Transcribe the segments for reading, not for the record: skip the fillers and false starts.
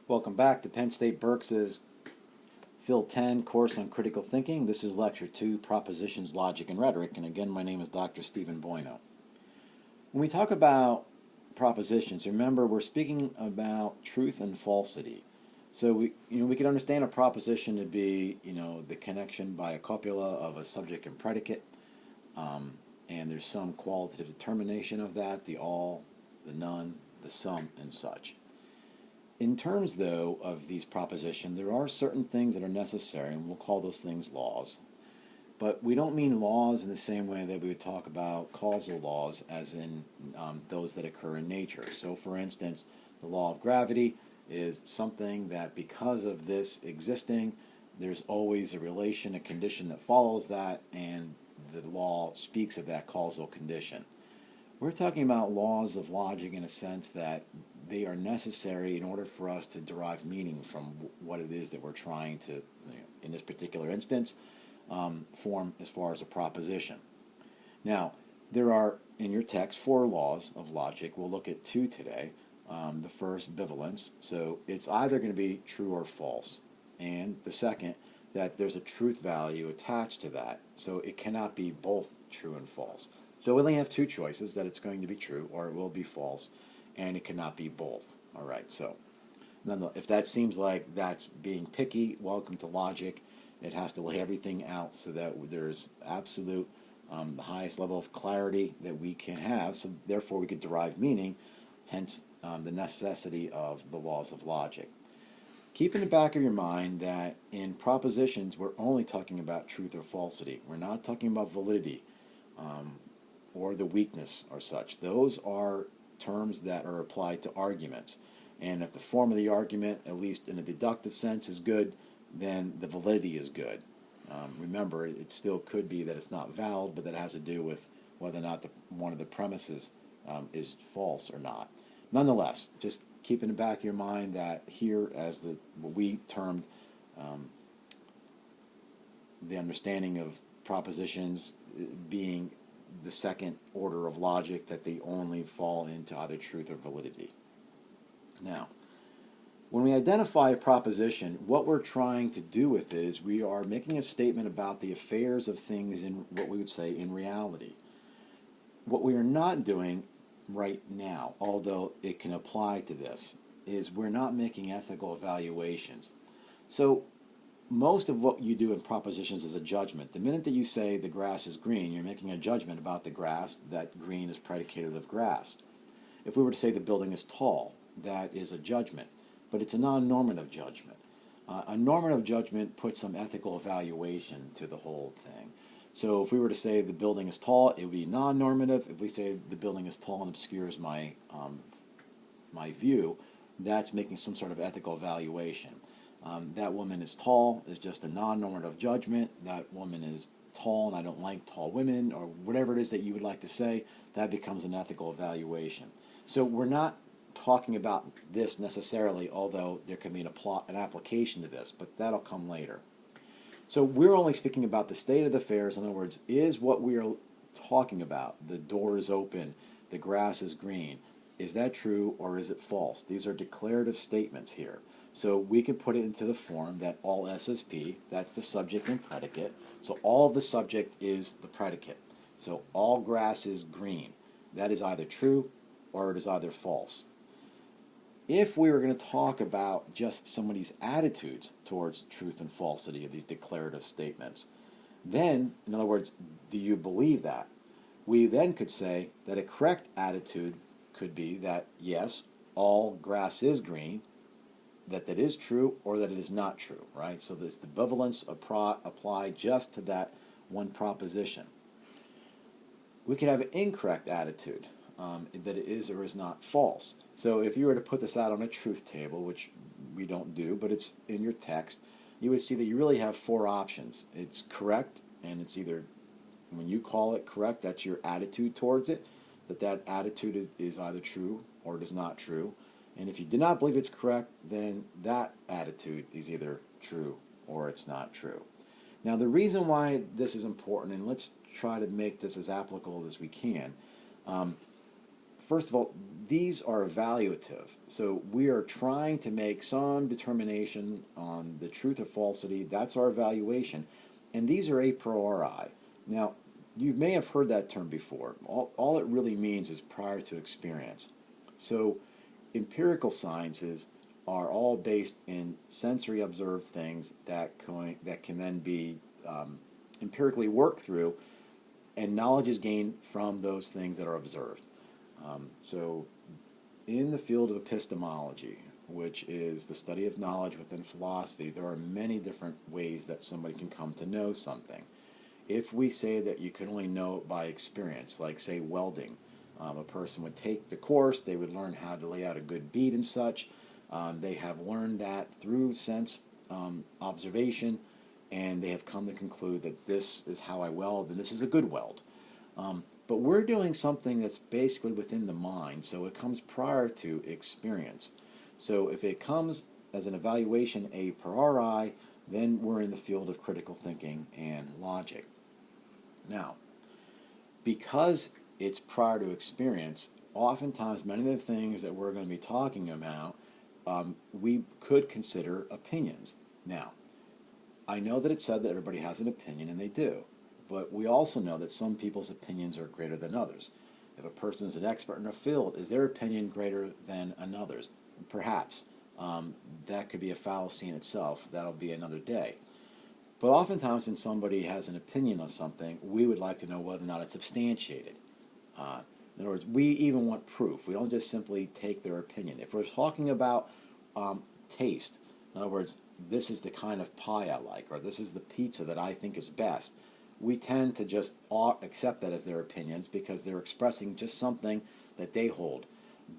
Welcome back to Penn State Berks' Phil 10 course on critical thinking. This is Lecture 2, Propositions, Logic, and Rhetoric. And again, my name is Dr. Stephen Bujno. When we talk about propositions, remember we're speaking about truth and falsity. So we can understand a proposition to be, the connection by a copula of a subject and predicate, and there's some qualitative determination of that, the all, the none, the some, and such. In terms, though, of these propositions, there are certain things that are necessary, and we'll call those things laws. But we don't mean laws in the same way that we would talk about causal laws, as in those that occur in nature. So, for instance, the law of gravity is something that because of this existing, there's always a relation, a condition that follows that, and the law speaks of that causal condition. We're talking about laws of logic in a sense that they are necessary in order for us to derive meaning from what it is that we're trying to, in this particular instance, form as far as a proposition. Now, there are, in your text, 4 laws of logic. We'll look at 2 today. The first, bivalence. So it's either going to be true or false. And the second, that there's a truth value attached to that. So it cannot be both true and false. So we only have 2 choices, that it's going to be true or it will be false, and it cannot be both. All right, so if that seems like that's being picky, welcome to logic. It has to lay everything out so that there's absolute, the highest level of clarity that we can have, so therefore we could derive meaning, hence the necessity of the laws of logic. Keep in the back of your mind that in propositions, we're only talking about truth or falsity. We're not talking about validity or the weakness or such. Those are terms that are applied to arguments. And if the form of the argument, at least in a deductive sense, is good, then the validity is good. Remember, it still could be that it's not valid, but that has to do with whether or not one of the premises is false or not. Nonetheless, just keep in the back of your mind that here, as what we termed the understanding of propositions being the second order of logic, that they only fall into either truth or validity. Now, when we identify a proposition, what we're trying to do with it is we are making a statement about the affairs of things in what we would say in reality. What we are not doing right now, although it can apply to this, is we're not making ethical evaluations. So most of what you do in propositions is a judgment. The minute that you say the grass is green, you're making a judgment about the grass, that green is predicated of grass. If we were to say the building is tall, that is a judgment, but it's a non-normative judgment. A normative judgment puts some ethical evaluation to the whole thing. So if we were to say the building is tall, it would be non-normative. If we say the building is tall and obscures my view, that's making some sort of ethical evaluation. That woman is tall is just a non-normative judgment. That woman is tall and I don't like tall women, or whatever it is that you would like to say, that becomes an ethical evaluation. So we're not talking about this necessarily, although there can be an application to this, but that'll come later. So we're only speaking about the state of the affairs. In other words, is what we are talking about, the door is open, the grass is green, is that true or is it false? These are declarative statements here. So we can put it into the form that all S is P, that's the subject and predicate. So all of the subject is the predicate. So all grass is green. That is either true or it is either false. If we were going to talk about just somebody's attitudes towards truth and falsity of these declarative statements, then, in other words, do you believe that? We then could say that a correct attitude could be that, yes, all grass is green, that is true or that it is not true, right? So there's the bivalence applied just to that one proposition. We could have an incorrect attitude, that it is or is not false. So if you were to put this out on a truth table, which we don't do, but it's in your text, you would see that you really have 4 options. It's correct, and it's either, when you call it correct, that's your attitude towards it, that attitude is either true or it is not true. And if you do not believe it's correct, then that attitude is either true or it's not true. Now, the reason why this is important, and let's try to make this as applicable as we can. First of all, these are evaluative. So we are trying to make some determination on the truth or falsity. That's our evaluation. And these are a priori. Now, you may have heard that term before. All it really means is prior to experience. So empirical sciences are all based in sensory observed things that can then be empirically worked through, and knowledge is gained from those things that are observed. So in the field of epistemology, which is the study of knowledge within philosophy, there are many different ways that somebody can come to know something. If we say that you can only know it by experience, like say welding, a person would take the course, they would learn how to lay out a good bead and such. They have learned that through sense observation, and they have come to conclude that this is how I weld, and this is a good weld. But we're doing something that's basically within the mind, so it comes prior to experience. So if it comes as an evaluation a priori, then we're in the field of critical thinking and logic. Now, because it's prior to experience, oftentimes many of the things that we're going to be talking about, we could consider opinions. Now, I know that it's said that everybody has an opinion, and they do. But we also know that some people's opinions are greater than others. If a person is an expert in a field, is their opinion greater than another's? Perhaps. That could be a fallacy in itself. That'll be another day. But oftentimes when somebody has an opinion of something, we would like to know whether or not it's substantiated. In other words, we even want proof. We don't just simply take their opinion. If we're talking about taste, in other words, this is the kind of pie I like, or this is the pizza that I think is best, we tend to just accept that as their opinions because they're expressing just something that they hold.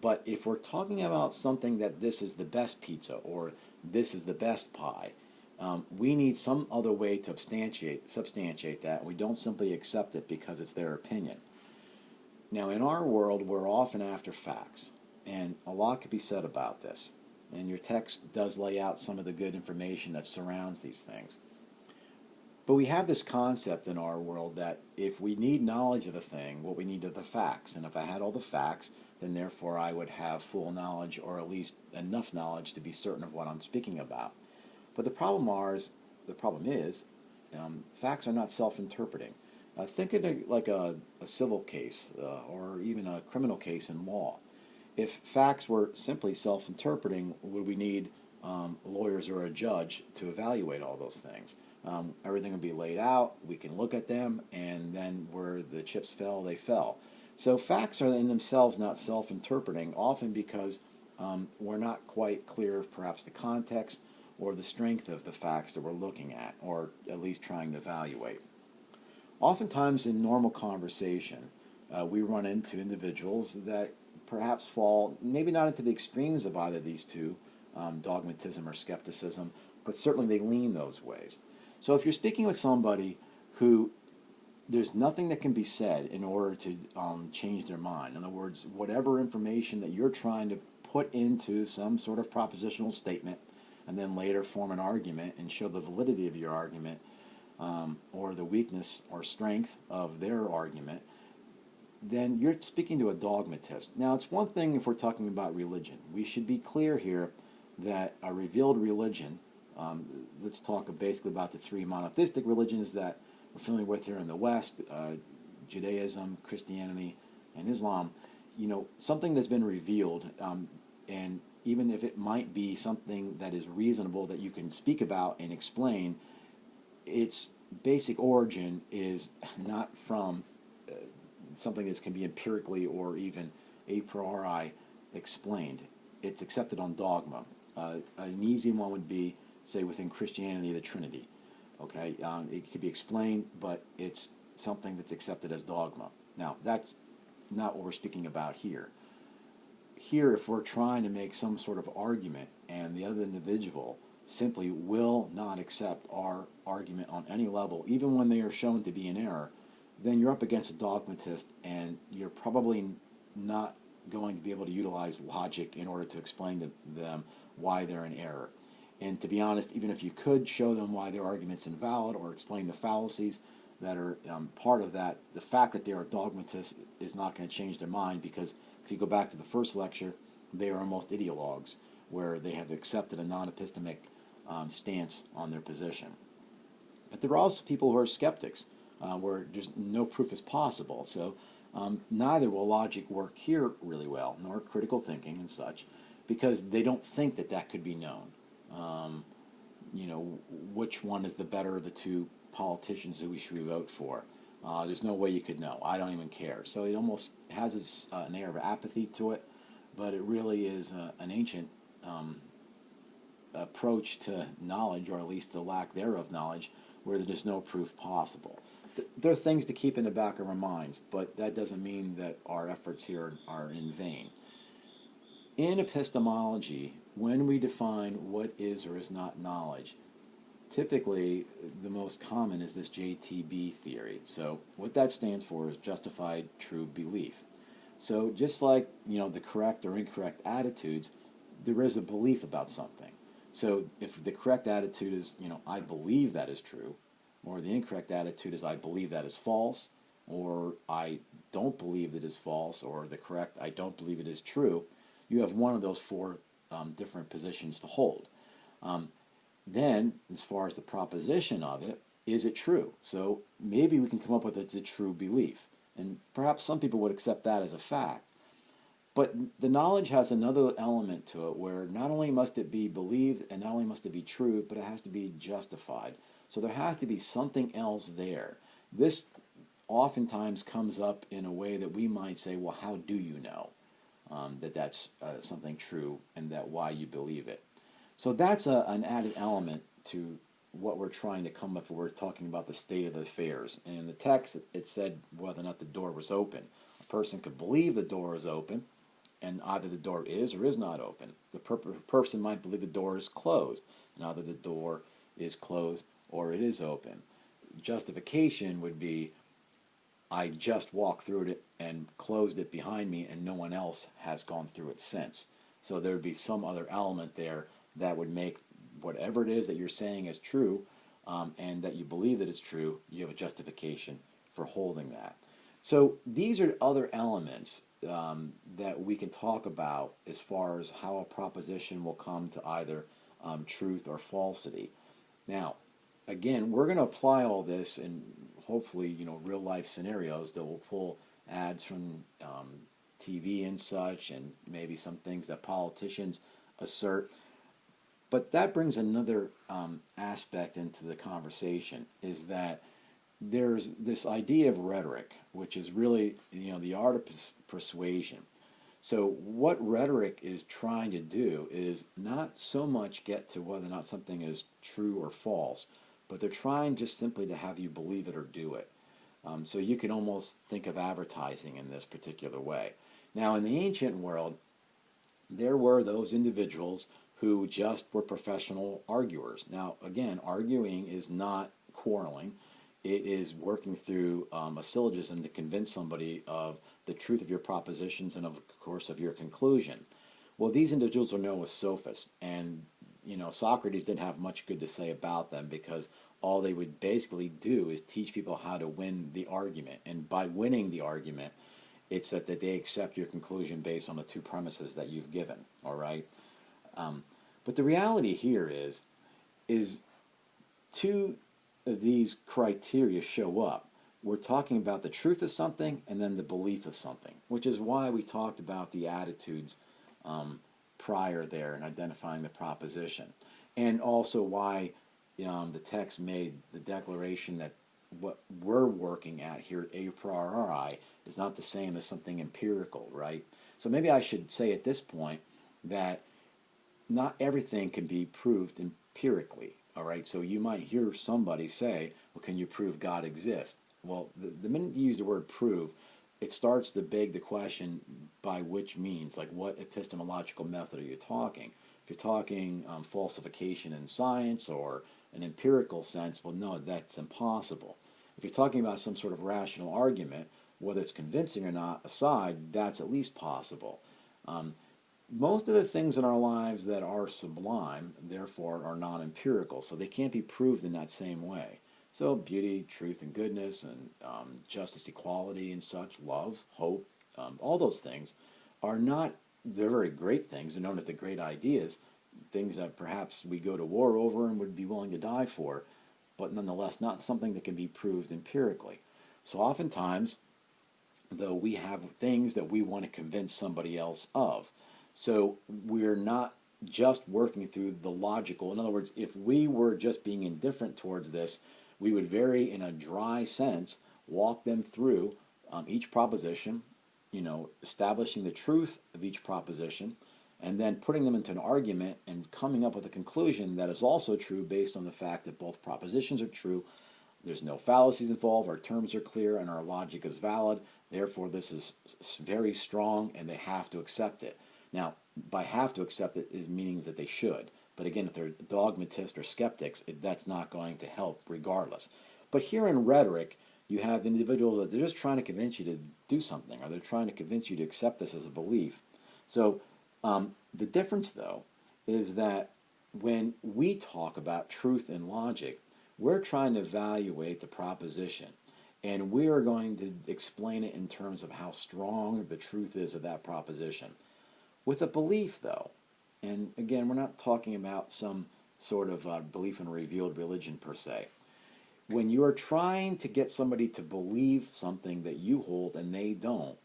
But if we're talking about something that this is the best pizza or this is the best pie, we need some other way to substantiate that. We don't simply accept it because it's their opinion. Now, in our world, we're often after facts, and a lot could be said about this. And your text does lay out some of the good information that surrounds these things. But we have this concept in our world that if we need knowledge of a thing, what we need are the facts. And if I had all the facts, then therefore I would have full knowledge, or at least enough knowledge to be certain of what I'm speaking about. But the problem is, facts are not self-interpreting. Think of it like a civil case or even a criminal case in law. If facts were simply self-interpreting, would we need lawyers or a judge to evaluate all those things? Everything would be laid out, we can look at them, and then where the chips fell, they fell. So facts are in themselves not self-interpreting, often because we're not quite clear of perhaps the context or the strength of the facts that we're looking at, or at least trying to evaluate. Oftentimes in normal conversation, we run into individuals that perhaps fall, maybe not into the extremes of either of these two, dogmatism or skepticism, but certainly they lean those ways. So if you're speaking with somebody who there's nothing that can be said in order to change their mind, in other words, whatever information that you're trying to put into some sort of propositional statement and then later form an argument and show the validity of your argument or the weakness or strength of their argument, then you're speaking to a dogmatist. Now, it's one thing if we're talking about religion. We should be clear here that a revealed religion, let's talk basically about the three monotheistic religions that we're familiar with here in the West, Judaism, Christianity, and Islam. You know, something that's been revealed, and even if it might be something that is reasonable that you can speak about and explain, its basic origin is not from something that can be empirically or even a priori explained. It's accepted on dogma. An easy one would be, say, within Christianity, the Trinity. Okay, it could be explained, but it's something that's accepted as dogma. Now, that's not what we're speaking about here. Here, if we're trying to make some sort of argument and the other individual simply will not accept our argument on any level, even when they are shown to be in error, then you're up against a dogmatist, and you're probably not going to be able to utilize logic in order to explain to them why they're in error. And to be honest, even if you could show them why their argument's invalid or explain the fallacies that are part of that, the fact that they're a dogmatist is not going to change their mind, because if you go back to the first lecture, they are almost ideologues, where they have accepted a non-epistemic stance on their position. But there are also people who are skeptics, where there's no proof is possible. So neither will logic work here really well, nor critical thinking and such, because they don't think that that could be known. Which one is the better of the two politicians who we should vote for? There's no way you could know. I don't even care. So it almost has an air of apathy to it, but it really is an ancient approach to knowledge, or at least the lack thereof knowledge, where there's no proof possible. There are things to keep in the back of our minds, but that doesn't mean that our efforts here are in vain. In epistemology, when we define what is or is not knowledge, typically the most common is this Jtb theory. So what that stands for is justified true belief. So just like the correct or incorrect attitudes, there is a belief about something. So if the correct attitude is I believe that is true, or the incorrect attitude is I believe that is false, or I don't believe that is false, or the correct I don't believe it is true, you have one of those four different positions to hold. Then, as far as the proposition of it, is it true? So maybe we can come up with it's a true belief. And perhaps some people would accept that as a fact. But the knowledge has another element to it, where not only must it be believed and not only must it be true, but it has to be justified. So there has to be something else there. This oftentimes comes up in a way that we might say, well, how do you know that that's something true, and that why you believe it? So that's an added element to what we're trying to come up with. We're talking about the state of the affairs. And in the text, it said whether or not the door was open. A person could believe the door is open, and either the door is or is not open. The person might believe the door is closed, and either the door is closed or it is open. Justification would be, I just walked through it and closed it behind me, and no one else has gone through it since. So there would be some other element there that would make whatever it is that you're saying is true, and that you believe that it's true, you have a justification for holding that. So these are other elements that we can talk about as far as how a proposition will come to either truth or falsity. Now, again, we're going to apply all this in hopefully real life scenarios that will pull ads from TV and such, and maybe some things that politicians assert. But that brings another aspect into the conversation, is that there's this idea of rhetoric, which is really the art of persuasion. So what rhetoric is trying to do is not so much get to whether or not something is true or false, but they're trying just simply to have you believe it or do it. So you can almost think of advertising in this particular way. Now, in the ancient world, there were those individuals who just were professional arguers. Now, again, arguing is not quarreling. It is working through a syllogism to convince somebody of the truth of your propositions and, of course, of your conclusion. Well, these individuals are known as sophists, and Socrates didn't have much good to say about them, because all they would basically do is teach people how to win the argument. And by winning the argument, it's that they accept your conclusion based on the two premises that you've given, all right? But the reality here is two of these criteria show up. We're talking about the truth of something and then the belief of something, which is why we talked about the attitudes prior there in identifying the proposition, and also why the text made the declaration that what we're working at here, a priori, is not the same as something empirical, right? So maybe I should say at this point that not everything can be proved empirically, all right? So you might hear somebody say, well, can you prove God exists? Well, the minute you use the word prove, it starts to beg the question, by which means, like what epistemological method are you talking? If you're talking falsification in science or an empirical sense, well, no, that's impossible. If you're talking about some sort of rational argument, whether it's convincing or not aside, that's at least possible. Most of the things in our lives that are sublime, therefore, are non-empirical, so they can't be proved in that same way. So beauty, truth, and goodness, and justice, equality, and such, love, hope, all those things are not, they're very great things. They're known as the great ideas, things that perhaps we go to war over and would be willing to die for, but nonetheless not something that can be proved empirically. So oftentimes, though, we have things that we want to convince somebody else of. So we're not just working through the logical. In other words, if we were just being indifferent towards this, we would very, in a dry sense, walk them through each proposition, establishing the truth of each proposition, and then putting them into an argument and coming up with a conclusion that is also true based on the fact that both propositions are true. There's no fallacies involved, our terms are clear, and our logic is valid. Therefore, this is very strong, and they have to accept it. Now, by have to accept it is meaning that they should. But again, if they're dogmatists or skeptics, that's not going to help regardless. But here in rhetoric, you have individuals that they're just trying to convince you to do something, or they're trying to convince you to accept this as a belief. So the difference, though, is that when we talk about truth and logic, we're trying to evaluate the proposition, and we are going to explain it in terms of how strong the truth is of that proposition. With a belief, though, and again, we're not talking about some sort of belief in a revealed religion per se. When you are trying to get somebody to believe something that you hold and they don't,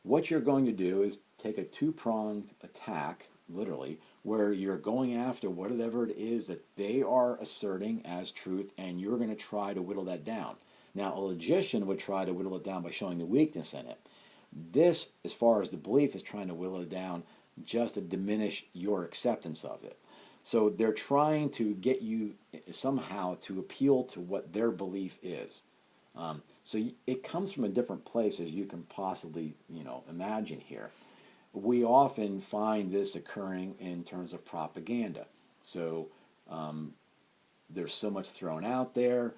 what you're going to do is take a two-pronged attack, literally, where you're going after whatever it is that they are asserting as truth, and you're going to try to whittle that down. Now, a logician would try to whittle it down by showing the weakness in it. This, as far as the belief, is trying to whittle it down just to diminish your acceptance of it. So they're trying to get you somehow to appeal to what their belief is. So it comes from a different place, as you can possibly imagine here. We often find this occurring in terms of propaganda. So there's so much thrown out there.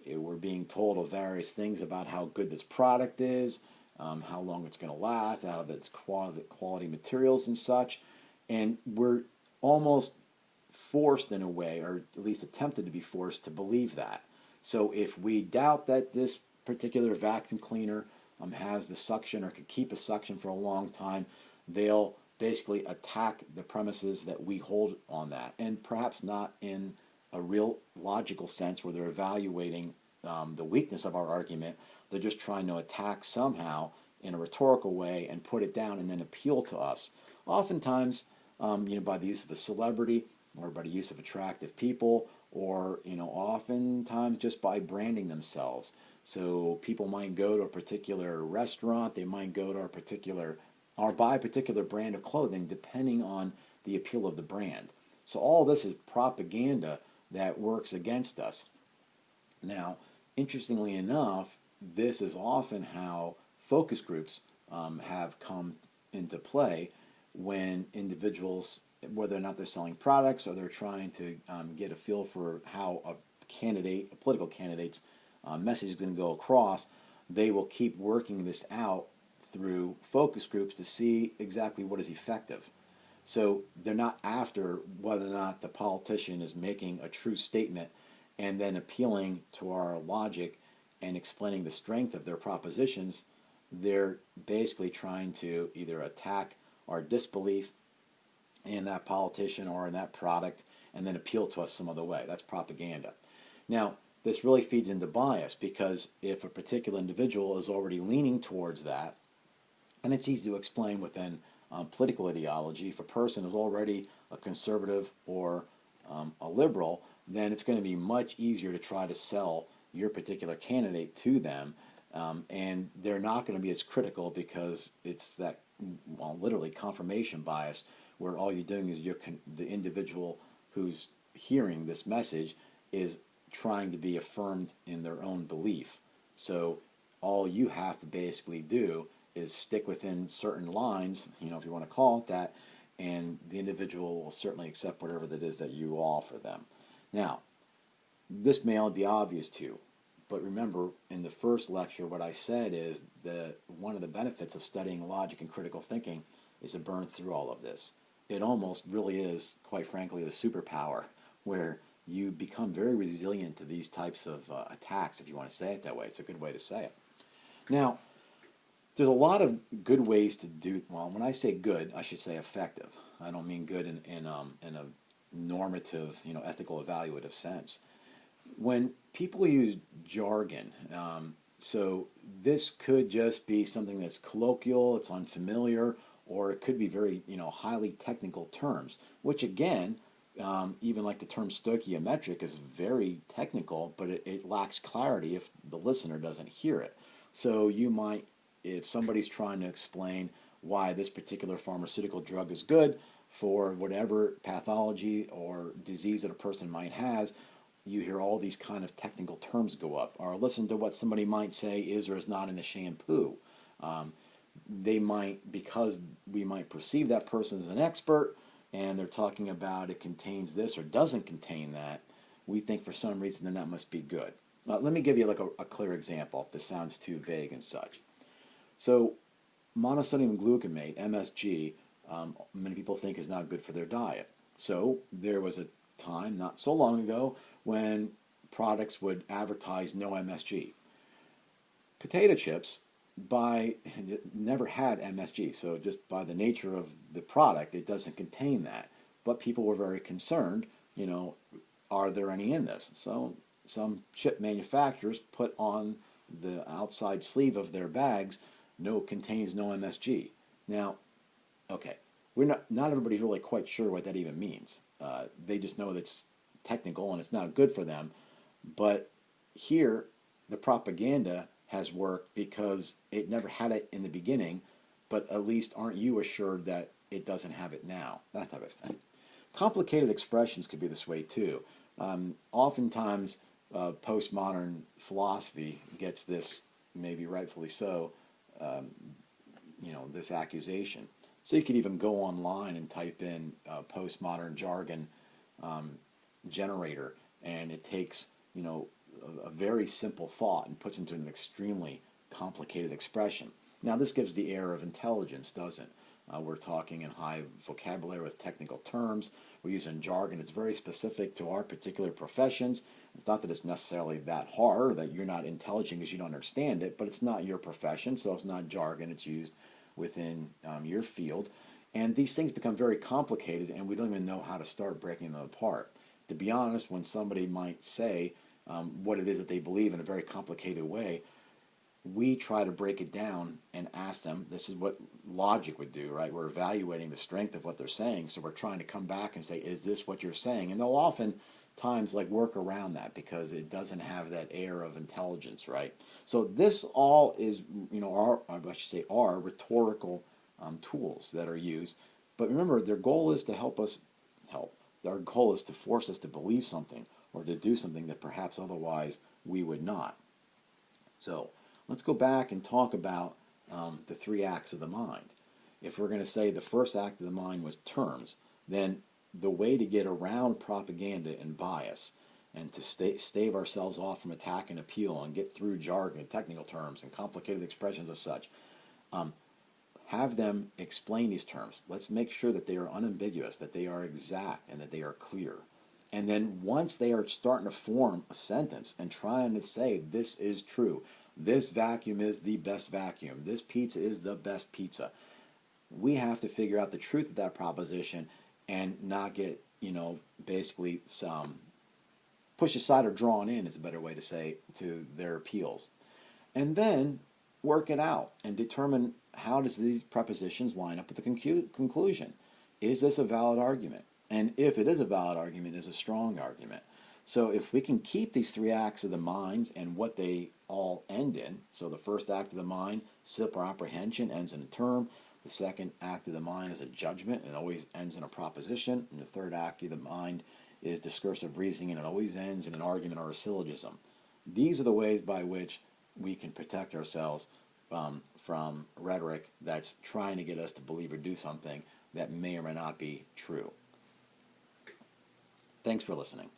We're being told of various things about how good this product is, how long it's going to last, how it's quality materials and such. And we're almost forced in a way, or at least attempted to be forced to believe that. So if we doubt that this particular vacuum cleaner has the suction or could keep a suction for a long time, they'll basically attack the premises that we hold on that, and perhaps not in a real logical sense where they're evaluating the weakness of our argument. They're just trying to attack somehow in a rhetorical way and put it down and then appeal to us. Oftentimes, by the use of a celebrity, or by the use of attractive people, or oftentimes just by branding themselves. So people might go to a particular restaurant, they might go to or buy a particular brand of clothing depending on the appeal of the brand. So all this is propaganda that works against us. Now, interestingly enough, this is often how focus groups have come into play when individuals, whether or not they're selling products or they're trying to get a feel for how a political candidate's message is going to go across, they will keep working this out through focus groups to see exactly what is effective. So they're not after whether or not the politician is making a true statement and then appealing to our logic and explaining the strength of their propositions. They're basically trying to either attack our disbelief in that politician or in that product and then appeal to us some other way. That's propaganda. Now, this really feeds into bias, because if a particular individual is already leaning towards that, and it's easy to explain within political ideology, if a person is already a conservative or a liberal, then it's going to be much easier to try to sell your particular candidate to them, and they're not going to be as critical, because it's that literally confirmation bias, where all you're doing is the individual who's hearing this message is trying to be affirmed in their own belief. So all you have to basically do is stick within certain lines, if you want to call it that, and the individual will certainly accept whatever that is that you offer them. Now, this may all be obvious to you, but remember, in the first lecture, what I said is that one of the benefits of studying logic and critical thinking is to burn through all of this. It almost really is, quite frankly, a superpower, where you become very resilient to these types of attacks, if you want to say it that way. It's a good way to say it. Now, There's a lot of good ways to do. Well, when I say good, I should say effective. I don't mean good in a normative, ethical, evaluative sense. When people use jargon, so this could just be something that's colloquial, it's unfamiliar, or it could be very, highly technical terms, which again, even like the term stoichiometric is very technical, but it lacks clarity if the listener doesn't hear it. So you might, if somebody's trying to explain why this particular pharmaceutical drug is good for whatever pathology or disease that a person might has, you hear all these kind of technical terms go up. Or listen to what somebody might say is or is not in a shampoo. They might, because we might perceive that person as an expert and they're talking about it contains this or doesn't contain that, we think for some reason then that must be good. Let me give you like a clear example if this sounds too vague and such. So monosodium glutamate, MSG, many people think is not good for their diet. So there was a time not so long ago when products would advertise no MSG. Potato chips never had MSG, so just by the nature of the product, it doesn't contain that. But people were very concerned, are there any in this? So some chip manufacturers put on the outside sleeve of their bags, contains no MSG. Now, okay, we're not everybody's really quite sure what that even means. They just know that's technical and it's not good for them. But here, the propaganda has worked because it never had it in the beginning, but at least aren't you assured that it doesn't have it now? That type of thing. Complicated expressions could be this way too. Oftentimes, postmodern philosophy gets this, maybe rightfully so, this accusation. So you could even go online and type in postmodern jargon generator, and it takes a very simple thought and puts into an extremely complicated expression. Now this gives the air of intelligence, doesn't? We're talking in high vocabulary with technical terms. We're using jargon. It's very specific to our particular professions. It's not that it's necessarily that hard or that you're not intelligent because you don't understand it, but it's not your profession, so it's not jargon. It's used within your field. And these things become very complicated, and we don't even know how to start breaking them apart. To be honest, when somebody might say what it is that they believe in a very complicated way, we try to break it down and ask them, this is what logic would do, right? We're evaluating the strength of what they're saying, so we're trying to come back and say, is this what you're saying? And they'll oftentimes work around that because it doesn't have that air of intelligence, right? So this all is, our rhetorical tools that are used. But remember, their goal is to help. Our goal is to force us to believe something or to do something that perhaps otherwise we would not. So let's go back and talk about the three acts of the mind. If we're going to say the first act of the mind was terms, then the way to get around propaganda and bias and to stave ourselves off from attack and appeal and get through jargon and technical terms and complicated expressions as such, have them explain these terms. Let's make sure that they are unambiguous, that they are exact, and that they are clear. And then once they are starting to form a sentence and trying to say this is true, this vacuum is the best vacuum, this pizza is the best pizza, we have to figure out the truth of that proposition and not get, basically some push aside or drawn in is a better way to say to their appeals. And then work it out and determine how does these prepositions line up with the conclusion. Is this a valid argument? And if it is a valid argument, is a strong argument. So if we can keep these three acts of the minds and what they all end in, so the first act of the mind, simple apprehension, ends in a term. The second act of the mind is a judgment, and it always ends in a proposition. And the third act of the mind is discursive reasoning, and it always ends in an argument or a syllogism. These are the ways by which we can protect ourselves from rhetoric that's trying to get us to believe or do something that may or may not be true. Thanks for listening.